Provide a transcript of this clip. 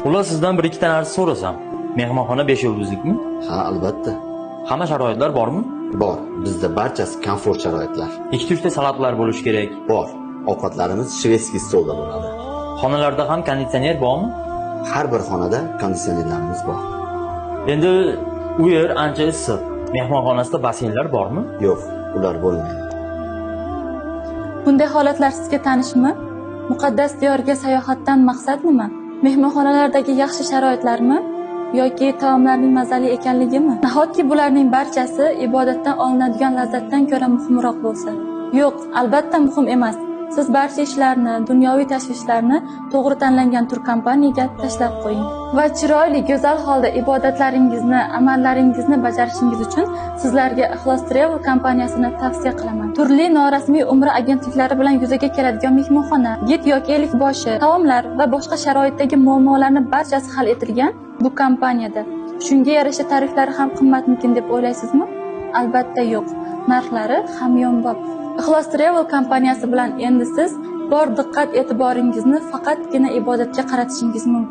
Ular sizdan bir ikkita narsa so'rasam. Mehmonxona 5 yulduzlikmi? Ha, albatta. Hamma sharoitlar bormi? Bor. Bizda barchasi komfort sharoitlar. 2-3 ta salatlar bo'lishi kerak. Bor. Ovqatlarimiz shvedskiy stolda bo'ladi. Xonalarda ham konditsioner bormi? Har bir xonada konditsionerlarimiz bor. Endi u yer ancha issiq. Mehmonxonasida basseynlar bormi? Yo'q, ular bo'lmaydi. Bunday holatlar sizga tanishmi? Muqaddas diyorga sayohatdan maqsad nima? Mehmonxonalardagi yaxshi sharoitlarmi yoki taomlarning mazali ekanligimi? Nahotki bularning barchasi ibodatdan olinadigan lazzatdan ko'ra muhimroq bo'lsa? Yo'q, albatta muhim emas. Siz barcha ishlarni, dunyoviy tashvishlarni to'g'ri tanlangan turkompaniyaga tashlab qo'ying. Va chiroyli, go'zal holda ibodatlaringizni, amallaringizni bajarishingiz uchun sizlarga Ixlos Travel kompaniyasini tavsiya qilaman. Turli norasmiy umra agentliklari bilan yuzaga keladigan mehmonxona, gid yoki ellik boshi, taomlar va boshqa sharoitdagi muammolarni barchasi hal etilgan bu kompaniyada. Shunga yarasha tariflari ham qimmatmikin deb o'ylaysizmi? Albatta yo'q. Narxlari hamyonbop. Ixlos Travel kompaniyasi bilan endi siz bor diqqat e'tiboringizni faqatgina ibodatga qaratishingiz mumkin.